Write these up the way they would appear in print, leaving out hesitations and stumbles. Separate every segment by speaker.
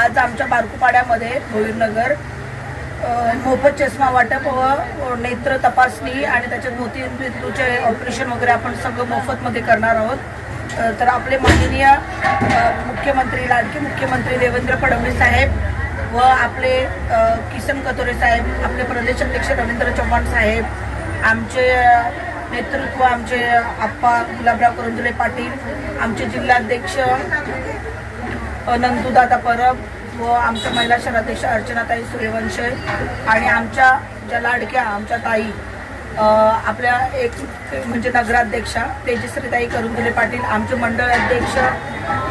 Speaker 1: आज आमच्या बारकुपाड्यामध्ये भोईरनगर मोफत चष्मा वाटप व नेत्र तपासणी आणि त्याच्यात मोतीबिंदूचे ऑपरेशन वगैरे आपण सगळं मोफतमध्ये करणार आहोत। तर आपले माननीय मुख्यमंत्री लाडके मुख्यमंत्री देवेंद्र फडणवीस साहेब व आपले किसन कथोरे साहेब, आपले प्रदेशाध्यक्ष रवींद्र चव्हाण साहेब, आमचे नेतृत्व आमचे आप्पा गुलाबराव करंजुले पाटील, आमचे जिल्हाध्यक्ष नंदूदादा परब व आमच्या महिला शहराध्यक्ष अर्चनाताई सूर्यवंशी आणि आमच्या ज्या लाडक्या आमच्या ताई आपल्या एक म्हणजे नगराध्यक्षा तेजश्रीताई करंजुले पाटील, आमचे मंडळ अध्यक्ष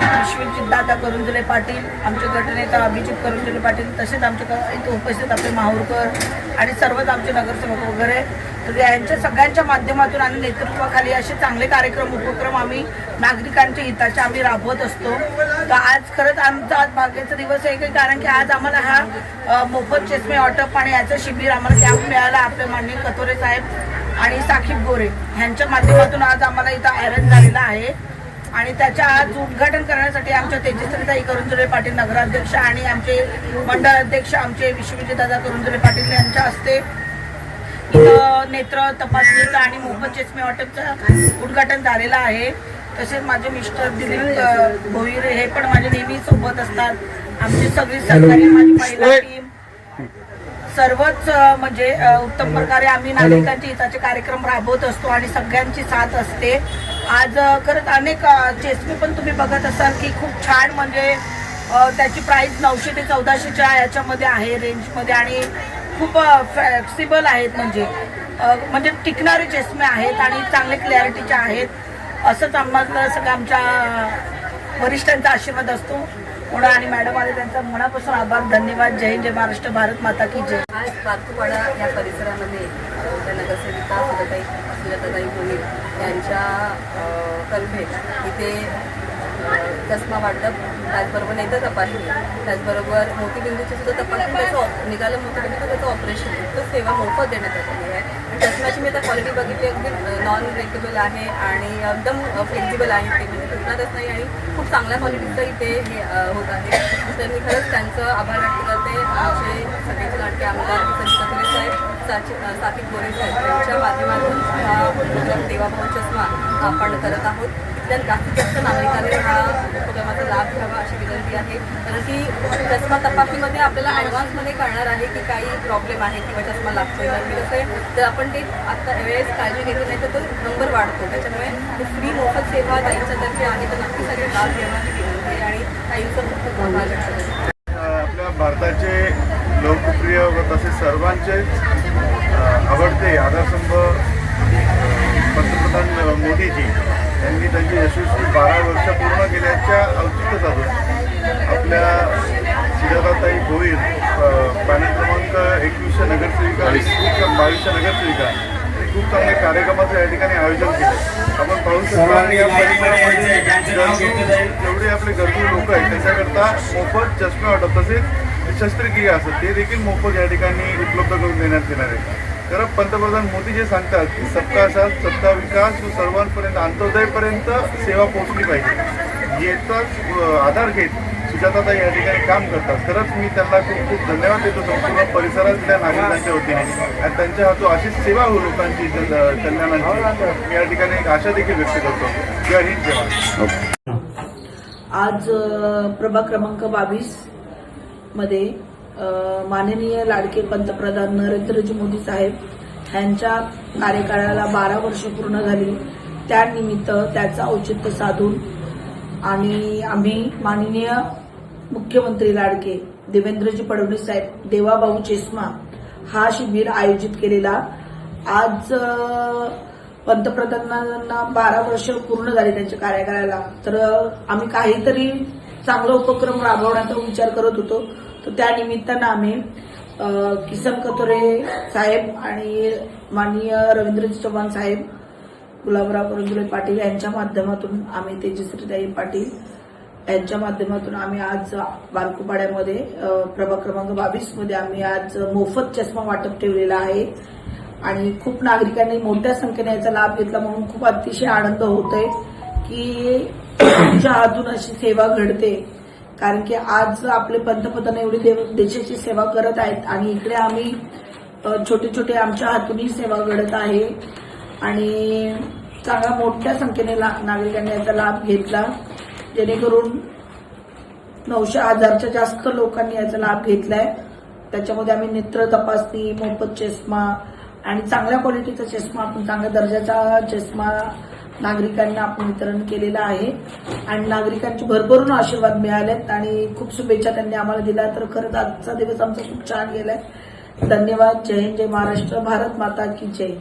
Speaker 1: विश्वजितदादा करंजुले पाटील, आमचे गटनेता अभिजित करंजुले पाटील, तसेच आमच्या इथे उपस्थित आपले माहूरकर आणि सर्वच आमचे नगरसेवक वगैरे, तर यांच्या सगळ्यांच्या माध्यमातून आणि नेतृत्वाखाली असे चांगले कार्यक्रम उपक्रम आम्ही नागरिकांच्या हिताचे आम्ही राबवत असतो। तर आज खरंच आमचा आज भाग्याचा दिवस आहे की कारण की आज आम्हाला हा मोफत चष्मे वाटप आणि याचं शिबिर आम्हाला कॅम्प मिळाला आपले माननीय कथोरे साहेब आणि साकीब गोरे यांच्या माध्यमातून आज आम्हाला इथं अरेंज झालेला आहे। आणि त्याच्या आज उद्घाटन करण्यासाठी आमच्या तेजश्रीताई करंजुले पाटील नगराध्यक्ष आणि आमचे मंडळ अध्यक्ष आमचे विश्वजितदादा करंजुले पाटील यांच्या हस्ते इथं नेत्र तपासणीचं आणि मोफत चष्मे वाटपचं उद्घाटन झालेलं आहे। तसेच माझे मिस्टर दिलीप भोईर हे पण माझे नेहमी सोबत असतात। आमची सगळी सरकारी माझी महिला टीम सर्वच म्हणजे उत्तम प्रकारे आम्ही नागरिकांच्या हिताचे कार्यक्रम राबवत असतो आणि सगळ्यांची साथ असते। आज खरंच अनेक चष्मे पण तुम्ही बघत असाल की खूप छान म्हणजे त्याची प्राइस 900 ते 1400च्या याच्यामध्ये आहे रेंजमध्ये आणि खूप फ्लेक्सिबल आहेत म्हणजे टिकणारे चष्मे आहेत आणि चांगले क्लॅरिटीचे आहेत। असंच आम्हाला सगळं आमच्या वरिष्ठांचा आशीर्वाद असतो म्हणून आणि मॅडम आले त्यांचा मनापासून आभार, धन्यवाद। जय हिंद, जय महाराष्ट्र, भारत माता की जय।
Speaker 2: आज बारकुपाडा या परिसरामध्ये नगरसेविका सुजाताताई भोईर यांच्या तर्फे इथे चष्मा वाटप, त्याचबरोबर नेत्र तपासणी, त्याचबरोबर मोतीबिंदूची सुद्धा तपासणी, त्याचं निघालं मोतीबिंदू त्याचं ऑपरेशन तर सेवा मोफत देण्यात आलेली आहे। चष्म्याची मी आता क्वालिटी बघितली, अगदी नॉन ब्रेकेबल आहे आणि एकदम फ्लेक्झिबल आहे, ते म्हणजे तुटणारच नाही आणि खूप चांगल्या क्वालिटीचं इथे हे होत आहे। तर मी खरंच त्यांचं आभार व्यक्त करते। आमचे सगळ्यांचे लाडके आमदार किसन कथोरे साहेब, साकीब गोरे साहेब यांच्या माध्यमातून हा देवाभाऊ चष्मा आपण करत आहोत। इथल्या जास्तीत जास्त नागरिकांनी हा उपक्रमाचा लाभ घ्यावा अशी विनंती आहे, कारण की चष्मा तपासणीमध्ये आपल्याला ॲडव्हान्समध्ये कळणार आहे की काही प्रॉब्लेम आहे किंवा चष्मा लागतोय, कारण की कसं आहे जर आपण ते आता वेळेस काळजी घेतली नाही तर तो नंबर वाढतो। त्याच्यामुळे फ्री मोफत सेवा ताईंच्यातर्फे आहे, तर नक्की सगळे लाभ घ्यावा ही विनंती आहे आणि ताईंचं खूप आभार व्यक्त करतो।
Speaker 3: आपल्या भारताचे लोकप्रिय व तसेच सर्वांचे आवडते आधारस्तंभ पंतप्रधान मोदीजी यांनी त्यांची यशस्वी 12 वर्ष पूर्ण केल्याच्या औचित्य साधून आपल्या सुजाताताई भोईर पॅनल क्रमांक 21 नगरसेविका आणि 22 नगरसेविका आणि खूप चांगल्या कार्यक्रमाचं या ठिकाणी आयोजन केलं। आपण पाहू शकता या परिसरामध्ये जेवढे आपले गरजू लोक आहेत त्यांच्याकरता मोफत चष्मे वाटप तसेच शस्त्रक्रिया असतात ते देखील मोफत या ठिकाणी उपलब्ध करून देण्यात येणार आहे। तर पंतप्रधान मोदी जे सांगतात की सबका साथ सबका विकास व सर्वांपर्यंत अंत्योदयपर्यंत सेवा पोहोचली पाहिजे, याचाच आधार घेत सुजाताताई या ठिकाणी काम करतात। खरंच मी त्यांना खूप खूप धन्यवाद देतो संपूर्ण परिसरातल्या नागरिकांच्या वतीने आणि त्यांच्या हातून अशीच सेवा हो लोकांची कल्याणाची मी या ठिकाणी एक आशा देखील व्यक्त करतो। जय हिंद, जय महाराष्ट्र।
Speaker 1: आज प्रभाग क्रमांक 22 मध्ये माननीय लाडके पंतप्रधान नरेंद्रजी मोदी साहेब यांच्या कार्यकाळाला 12 वर्ष पूर्ण झाली, त्यानिमित्त त्याचं औचित्य साधून आणि आम्ही माननीय मुख्यमंत्री लाडके देवेंद्रजी फडणवीस साहेब देवाभाऊ चष्मा हा शिबिर आयोजित केलेला। आज पंतप्रधानांना 12 वर्ष पूर्ण झाली त्यांच्या कार्यकाळाला, तर आम्ही काहीतरी चांगला उपक्रम राबवण्याचा विचार करत होतो। तर त्या निमित्तानं आम्ही किसन कथोरे साहेब आणि माननीय रवींद्र चव्हाण साहेब, गुलाबराव करंजुले पाटील यांच्या माध्यमातून आम्ही तेजश्रीताई पाटील यांच्या माध्यमातून आम्ही आज बारकुपाड्यामध्ये प्रभाग क्रमांक 22 मध्ये आम्ही आज मोफत चष्मा वाटप ठेवलेला आहे आणि खूप नागरिकांनी मोठ्या संख्येने याचा लाभ घेतला म्हणून खूप अतिशय आनंद होतोय की तुमच्या हातून अशी सेवा घडते कारण की आज आपले पंतप्रधान एवढी देशाची सेवा करत आहेत आणि इकडे आम्ही छोटे छोटे आमच्या हातूनही सेवा घडत आहे आणि चांगल्या मोठ्या संख्येने नागरिकांनी याचा लाभ घेतला, जेणेकरून 900,000च्या जास्त लोकांनी याचा लाभ घेतलाय. त्याच्यामध्ये आम्ही नेत्र तपासणी, मोफत चष्मा आणि चांगल्या क्वालिटीचा चष्मा, आपण चांगल्या दर्जाचा चष्मा नागरिकांना आपण वितरण केलेलं आहे आणि नागरिकांचे भरभरून आशीर्वाद मिळालेत आणि खूप शुभेच्छा त्यांनी आम्हाला दिल्या. तर खरंच आजचा दिवस आमचा खूप छान गेलाय. धन्यवाद. जय हिंद, जय महाराष्ट्र, भारत माता की जय.